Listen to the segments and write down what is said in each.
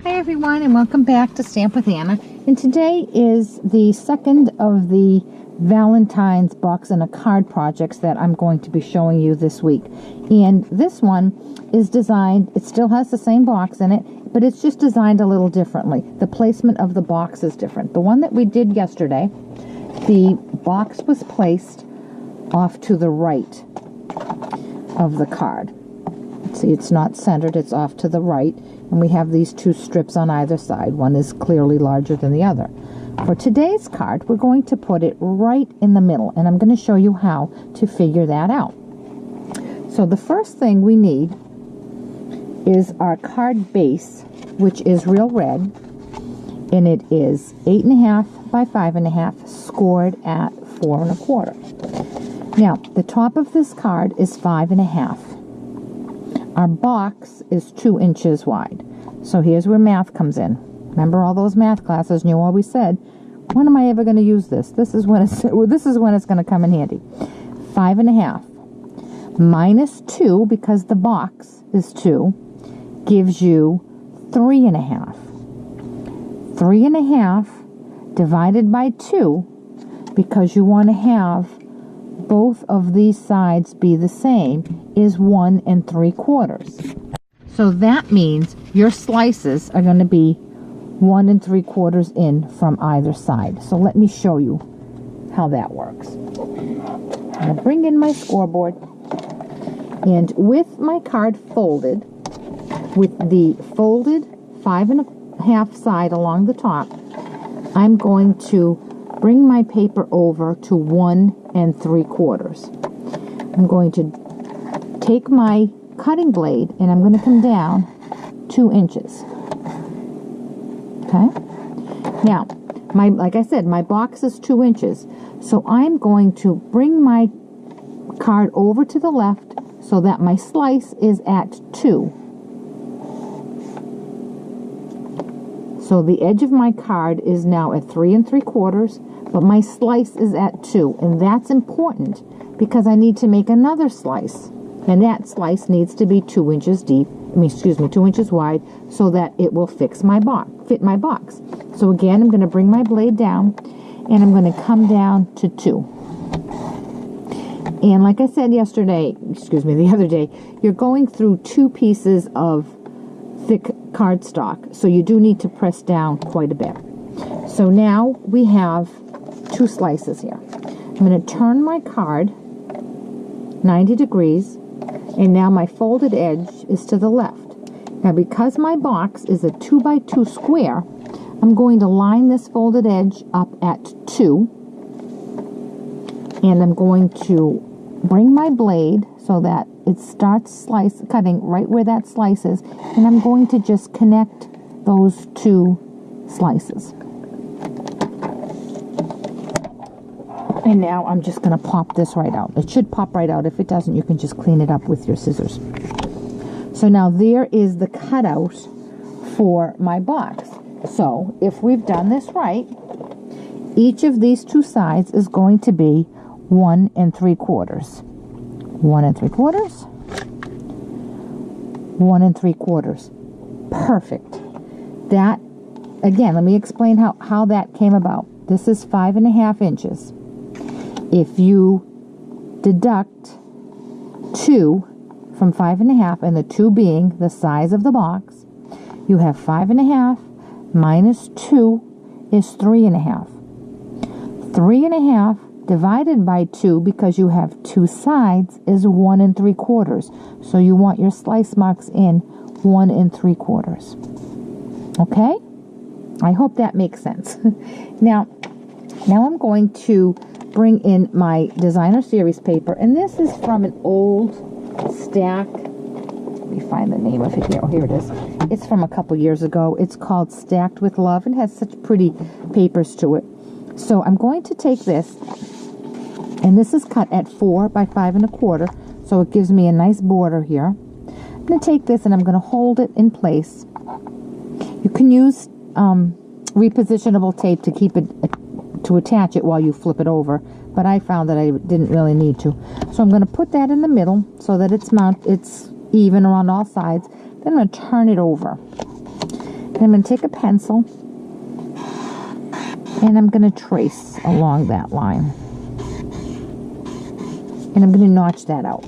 Hi everyone, and welcome back to Stamp with Anna. And today is the second of the Valentine's box and a card projects that I'm going to be showing you this week. And this one is designed, it still has the same box in it, but it's just designed a little differently. The placement of the box is different. The one that we did yesterday, the box was placed off to the right of the card. See, it's not centered, it's off to the right. And we have these two strips on either side. One is clearly larger than the other. For today's card, we're going to put it right in the middle, and I'm going to show you how to figure that out. So the first thing we need is our card base, which is real red, and it is 8.5 by 5.5, scored at 4 1/4. Now, the top of this card is 5.5. Our box is 2 inches wide. So here's where math comes in. Remember all those math classes, and you always said, when am I ever going to use this? This is when it's going to come in handy. 5.5 minus 2, because the box is 2, gives you 3.5. 3.5 divided by 2, because you want to have both of these sides be the same, is 1 3/4. So that means your slices are going to be 1 3/4 in from either side. So let me show you how that works. I'm going to bring in my scoreboard, and with my card folded, with the folded 5.5 side along the top, I'm going to bring my paper over to 1 3/4. I'm going to take my cutting blade and I'm going to come down 2 inches. Okay? Now, like I said, my box is 2 inches. So I'm going to bring my card over to the left so that my slice is at 2. So the edge of my card is now at 3 3/4, but my slice is at 2. And that's important because I need to make another slice. And that slice needs to be 2 inches deep, 2 inches wide, so that it will fit my box. So again, I'm going to bring my blade down, and I'm going to come down to 2. And like I said the other day, you're going through 2 pieces of thick cardstock, so you do need to press down quite a bit. So now we have 2 slices here. I'm going to turn my card 90 degrees, and now my folded edge is to the left. Now, because my box is a 2 by 2 square, I'm going to line this folded edge up at 2, and I'm going to bring my blade so that it starts cutting right where that slice is, and I'm going to just connect those 2 slices. And now I'm just going to pop this right out. It should pop right out. If it doesn't, you can just clean it up with your scissors. So now there is the cutout for my box. So if we've done this right, each of these 2 sides is going to be 1 3/4. 1 3/4. 1 3/4. Perfect. That, again, let me explain how that came about. This is 5.5 inches. If you deduct 2 from 5.5, and the 2 being the size of the box, you have 5.5 minus 2 is 3.5. 3.5 divided by 2, because you have 2 sides, is 1 3/4. So you want your slice marks in 1 3/4. Okay? I hope that makes sense. Now I'm going to bring in my designer series paper, and this is from an old stack. Let me find the name of it here. Oh, here it is. It's from a couple years ago. It's called Stacked with Love, and has such pretty papers to it. So I'm going to take this, and this is cut at 4 by 5 1/4, so it gives me a nice border here. I'm going to take this and I'm going to hold it in place. You can use repositionable tape to keep it to attach it while you flip it over, but I found that I didn't really need to. So I'm going to put that in the middle so that it's even around all sides. Then I'm going to turn it over. I'm going to take a pencil and I'm going to trace along that line. And I'm going to notch that out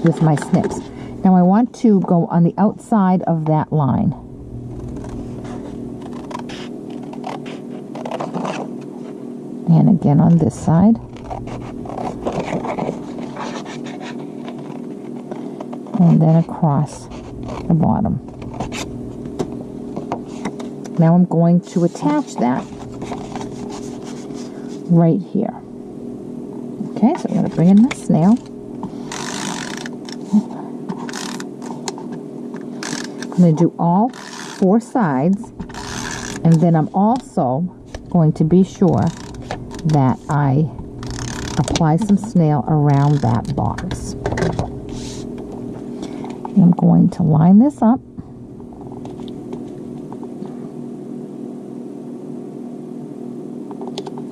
with my snips. Now I want to go on the outside of that line. And again on this side. And then across the bottom. Now I'm going to attach that right here. Okay, so I'm going to bring in my snail. I'm going to do all 4 sides, and then I'm also going to be sure that I apply some snail around that box. I'm going to line this up.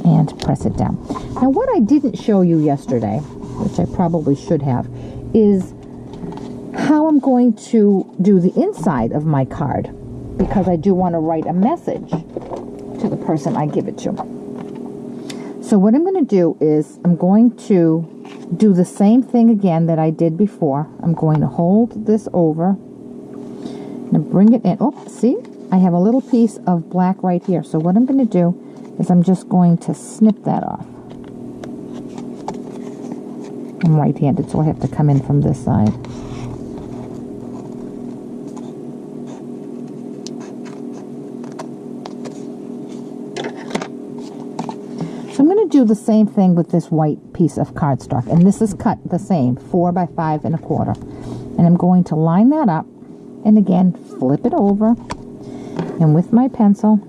And press it down. Now what I didn't show you yesterday, which I probably should have, is how I'm going to do the inside of my card, because I do want to write a message to the person I give it to. So what I'm going to do is I'm going to do the same thing again that I did before. I'm going to hold this over and bring it in. Oh, see? I have a little piece of black right here. So what I'm going to do is I'm just going to snip that off. I'm right-handed, so I have to come in from this side. So I'm going to do the same thing with this white piece of cardstock, and this is cut the same, 4 by 5 1/4. And I'm going to line that up, and again, flip it over, and with my pencil,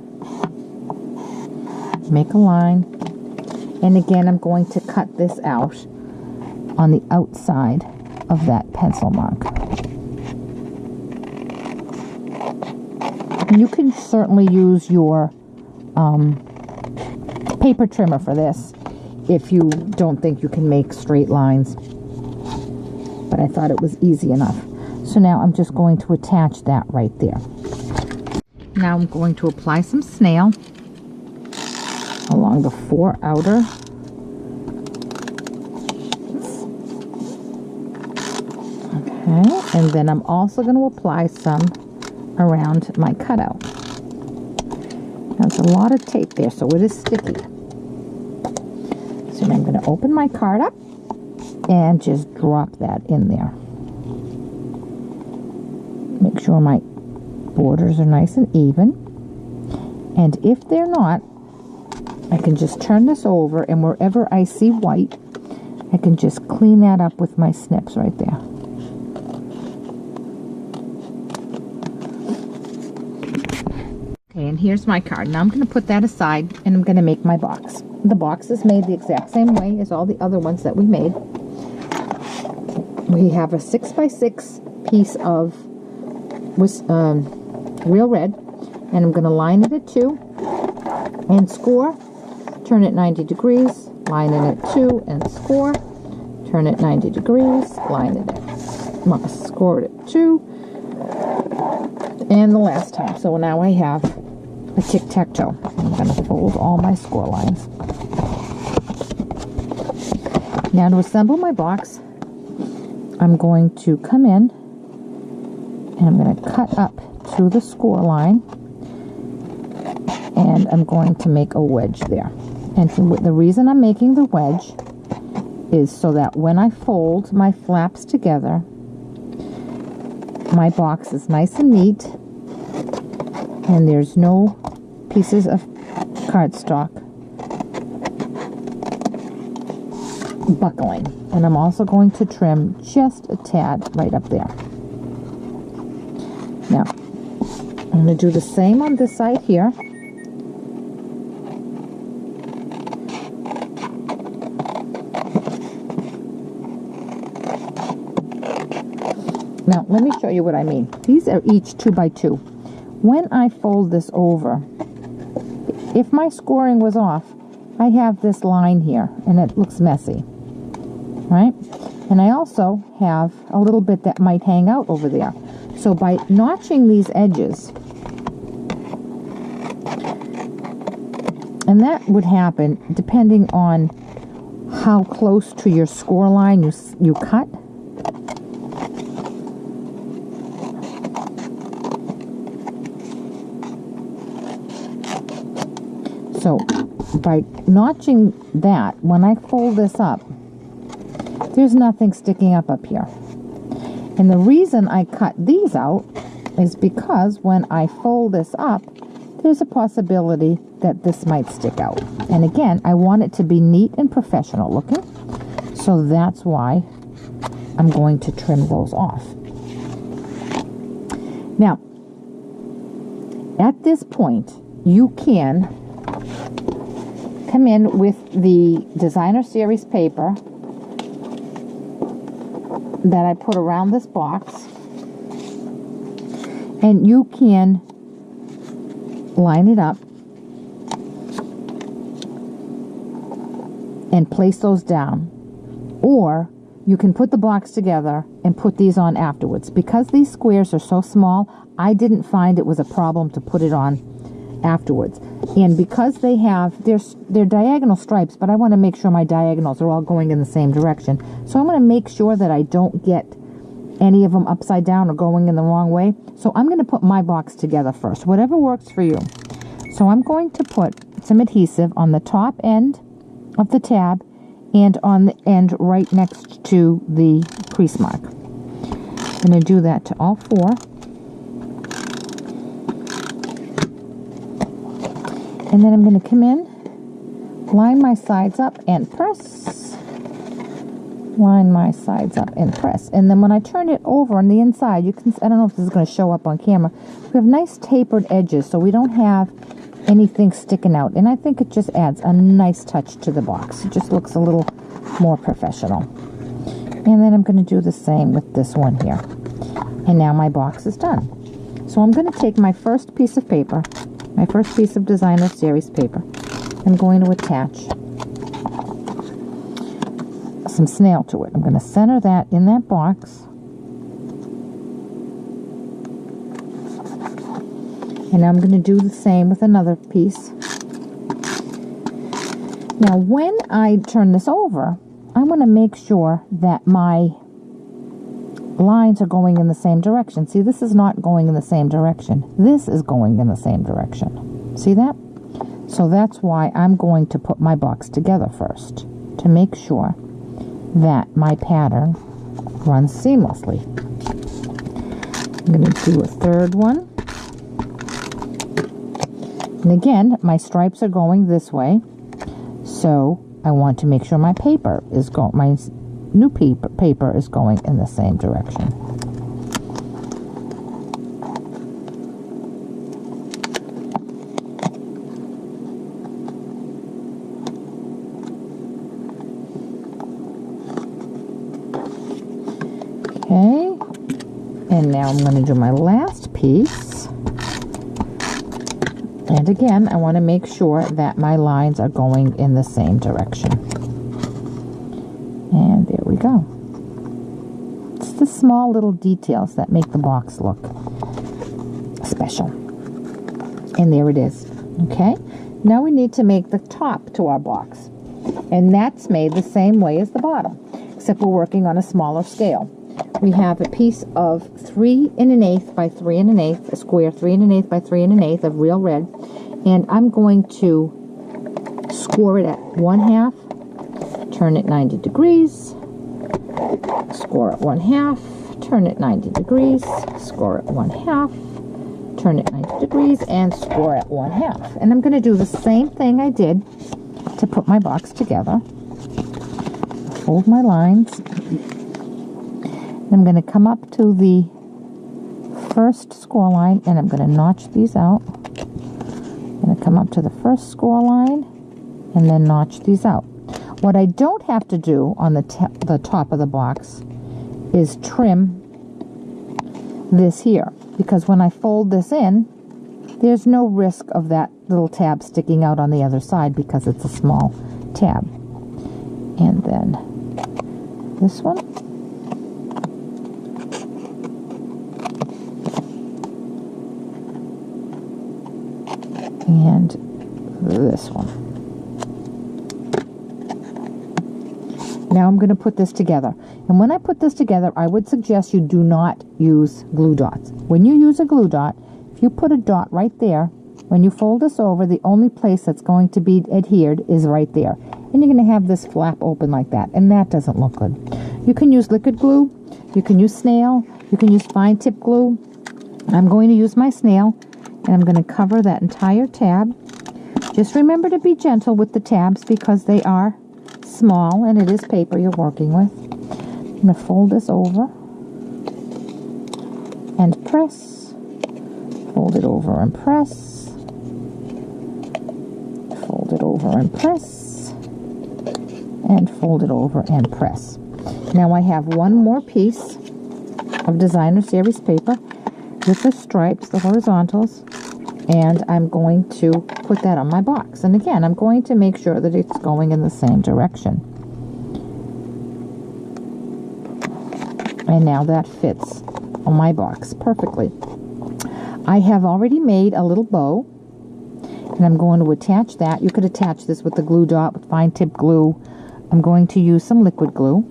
make a line, and again I'm going to cut this out on the outside of that pencil mark. And you can certainly use your paper trimmer for this if you don't think you can make straight lines, but I thought it was easy enough. So now I'm just going to attach that right there. Now I'm going to apply some snail along the 4 outer. Okay, and then I'm also going to apply some around my cutout. There's a lot of tape there, so it is sticky. So now I'm going to open my card up and just drop that in there. Make sure my borders are nice and even. And if they're not, I can just turn this over, and wherever I see white, I can just clean that up with my snips right there. Okay, and here's my card. Now I'm going to put that aside, and I'm going to make my box. The box is made the exact same way as all the other ones that we made. We have a 6 by 6 piece of real red, and I'm going to line it at 2 and score. Turn it 90 degrees, line it at 2 and score. Turn it 90 degrees, line it at, score it at 2. And the last time. So now I have a tic-tac-toe. I'm going to fold all my score lines. Now to assemble my box, I'm going to come in and I'm going to cut up to the score line, and I'm going to make a wedge there. And the reason I'm making the wedge is so that when I fold my flaps together, my box is nice and neat, and there's no pieces of cardstock buckling. And I'm also going to trim just a tad right up there. Now, I'm going to do the same on this side here. Now, let me show you what I mean. These are each 2 by 2. When I fold this over, if my scoring was off, I have this line here, and it looks messy, right? And I also have a little bit that might hang out over there. So by notching these edges, And that would happen depending on how close to your score line you cut. So by notching that, when I fold this up, there's nothing sticking up here. And the reason I cut these out is because when I fold this up, there's a possibility that this might stick out. And again, I want it to be neat and professional looking. So that's why I'm going to trim those off. Now, at this point, you can come in with the designer series paper that I put around this box, and you can line it up and place those down, or you can put the box together and put these on afterwards. Because these squares are so small, I didn't find it was a problem to put it on afterwards. And because they have they're diagonal stripes, but I want to make sure my diagonals are all going in the same direction, so I'm going to make sure that I don't get any of them upside down or going in the wrong way. So I'm going to put my box together first, whatever works for you. So I'm going to put some adhesive on the top end of the tab and on the end right next to the crease mark. I'm going to do that to all four. And then I'm going to come in, line my sides up and press. Line my sides up and press. And then when I turn it over on the inside, you can, I don't know if this is going to show up on camera, we have nice tapered edges so we don't have anything sticking out. And I think it just adds a nice touch to the box. It just looks a little more professional. And then I'm going to do the same with this one here. And now my box is done. So I'm going to take my first piece of paper, my first piece of designer series paper. I'm going to attach some snail to it. I'm going to center that in that box. And I'm going to do the same with another piece. Now when I turn this over, I want to make sure that my lines are going in the same direction. See, this is not going in the same direction. This is going in the same direction. See that? So that's why I'm going to put my box together first to make sure that my pattern runs seamlessly. I'm going to do a third one. And again, my stripes are going this way, so I want to make sure my paper is going, my new paper is going in the same direction. Okay, and now I'm going to do my last piece. And again, I want to make sure that my lines are going in the same direction. And there we go. It's the small little details that make the box look special. And there it is. Okay, now we need to make the top to our box. And that's made the same way as the bottom, except we're working on a smaller scale. We have a piece of 3 1/8 by 3 1/8, a square 3 1/8 by 3 1/8 of real red, and I'm going to score it at 1/2, turn it 90 degrees, score it 1/2, turn it 90 degrees, score it 1/2, turn it 90 degrees, and score it 1/2. And I'm going to do the same thing I did to put my box together. Fold my lines. I'm going to come up to the first score line and I'm going to notch these out. I'm going to come up to the first score line and then notch these out. What I don't have to do on the top of the box is trim this here, because when I fold this in, there's no risk of that little tab sticking out on the other side because it's a small tab. And then this one. And this one. Now I'm going to put this together. And when I put this together, I would suggest you do not use glue dots. When you use a glue dot, if you put a dot right there, when you fold this over, the only place that's going to be adhered is right there. And you're going to have this flap open like that, and that doesn't look good. You can use liquid glue, you can use snail, you can use fine tip glue. I'm going to use my snail, and I'm going to cover that entire tab. Just remember to be gentle with the tabs because they are small and it is paper you're working with. I'm going to fold this over and press. Fold it over and press. Fold it over and press. And fold it over and press. Now I have one more piece of designer series paper with the stripes, the horizontals, and I'm going to put that on my box. And again, I'm going to make sure that it's going in the same direction. And now that fits on my box perfectly. I have already made a little bow, and I'm going to attach that. You could attach this with the glue dot, with fine tip glue. I'm going to use some liquid glue,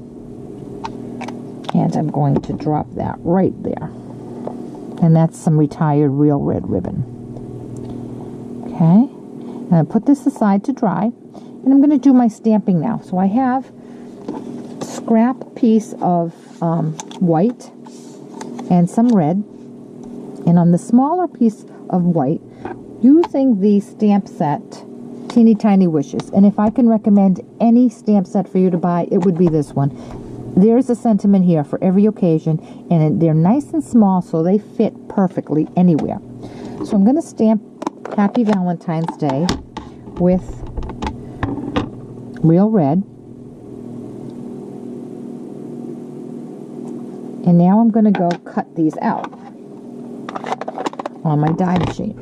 and I'm going to drop that right there. And that's some retired real red ribbon. Okay, and I put this aside to dry, and I'm going to do my stamping now. So I have a scrap piece of white and some red, and on the smaller piece of white, using the stamp set Teeny Tiny Wishes. And if I can recommend any stamp set for you to buy, it would be this one. There's a sentiment here for every occasion, and they're nice and small, so they fit perfectly anywhere. So I'm going to stamp Happy Valentine's Day with real red. And now I'm going to go cut these out on my die machine.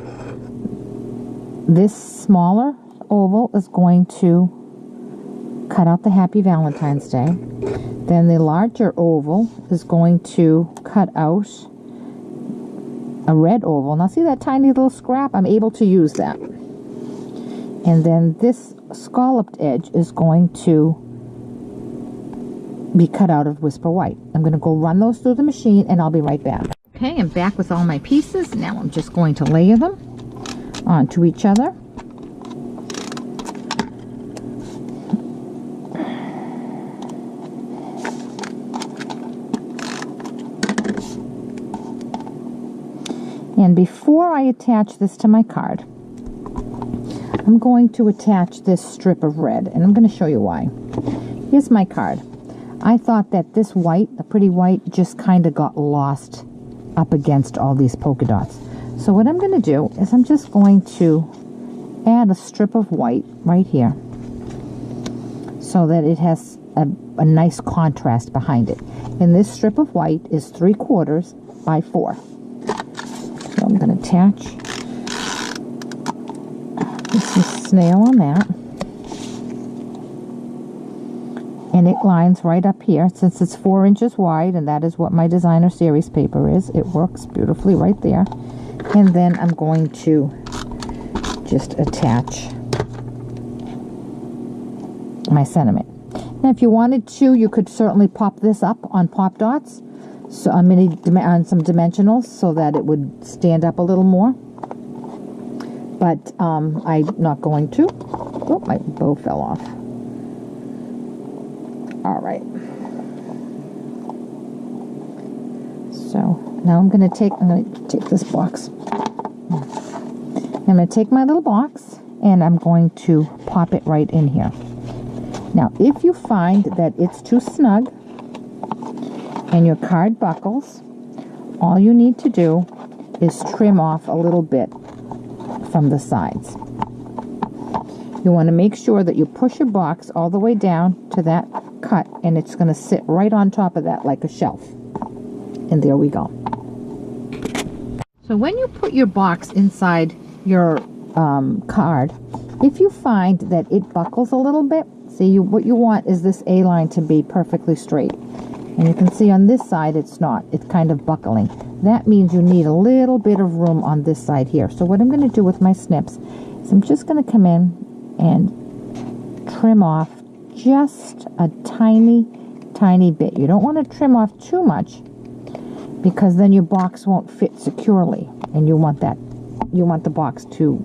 This smaller oval is going to cut out the Happy Valentine's Day. Then the larger oval is going to cut out a red oval. Now see that tiny little scrap? I'm able to use that. And then this scalloped edge is going to be cut out of Whisper White. I'm going to go run those through the machine, and I'll be right back. Okay, I'm back with all my pieces. Now I'm just going to layer them onto each other. And before I attach this to my card, I'm going to attach this strip of red, and I'm going to show you why. Here's my card. I thought that this white, the pretty white, just kind of got lost up against all these polka dots. So what I'm going to do is I'm just going to add a strip of white right here so that it has a nice contrast behind it. And this strip of white is 3/4 by 4. So I'm going to attach this snail on that. And it lines right up here. Since it's 4 inches wide, and that is what my designer series paper is, it works beautifully right there. And then I'm going to just attach my sentiment. Now if you wanted to, you could certainly pop this up on pop dots, so on some dimensionals, so that it would stand up a little more. But I'm not going to. Oh, my bow fell off. All right. So now I'm going to take this box. I'm going to take my little box, and I'm going to pop it right in here. Now, if you find that it's too snug and your card buckles, all you need to do is trim off a little bit from the sides. You want to make sure that you push your box all the way down to that cut, and it's going to sit right on top of that like a shelf. And there we go. So when you put your box inside your card, if you find that it buckles a little bit, see, what you want is this A-line to be perfectly straight. And you can see on this side it's not. It's kind of buckling. That means you need a little bit of room on this side here. So what I'm going to do with my snips is I'm just going to come in and trim off just a tiny bit. You don't want to trim off too much because then your box won't fit securely, and you want the box to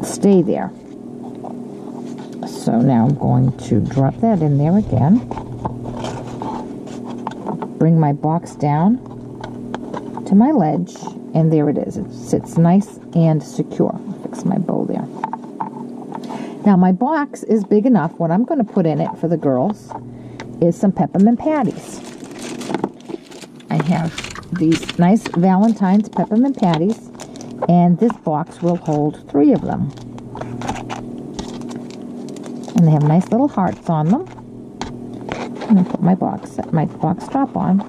stay there. So now I'm going to drop that in there again. Bring my box down to my ledge, and there it is. It sits nice and secure. I'll fix my bow there. Now my box is big enough. What I'm going to put in it for the girls is some peppermint patties. I have these nice Valentine's peppermint patties, and this box will hold 3 of them. And they have nice little hearts on them. I'm going to put my box top on.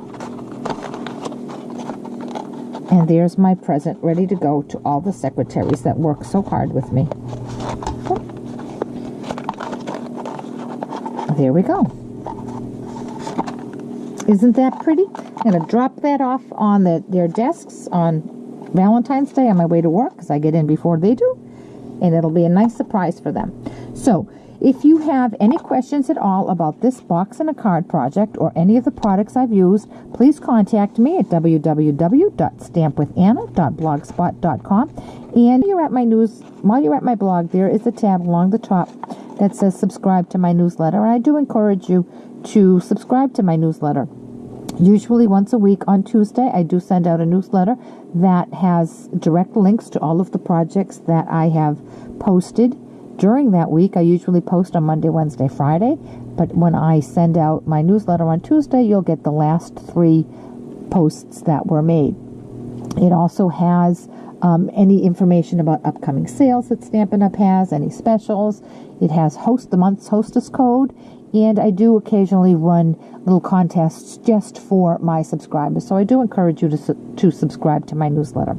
And there's my present ready to go to all the secretaries that work so hard with me. There we go. Isn't that pretty? I'm going to drop that off on their desks on Valentine's Day on my way to work, because I get in before they do. And it'll be a nice surprise for them. So, if you have any questions at all about this box and a card project or any of the products I've used, please contact me at www.stampwithanna.blogspot.com. And while you're at my blog, there is a tab along the top that says subscribe to my newsletter. And I do encourage you to subscribe to my newsletter. Usually once a week on Tuesday, I do send out a newsletter that has direct links to all of the projects that I have posted during that week. I usually post on Monday, Wednesday, Friday, but when I send out my newsletter on Tuesday, you'll get the last 3 posts that were made. It also has any information about upcoming sales that Stampin' Up! Has, any specials. It has the month's hostess code, and I do occasionally run little contests just for my subscribers. So I do encourage you to subscribe to my newsletter.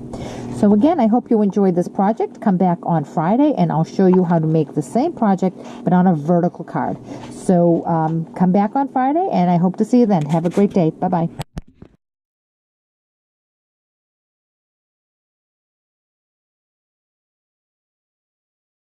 So again, I hope you enjoyed this project. Come back on Friday and I'll show you how to make the same project but on a vertical card. So come back on Friday and I hope to see you then. Have a great day. Bye-bye.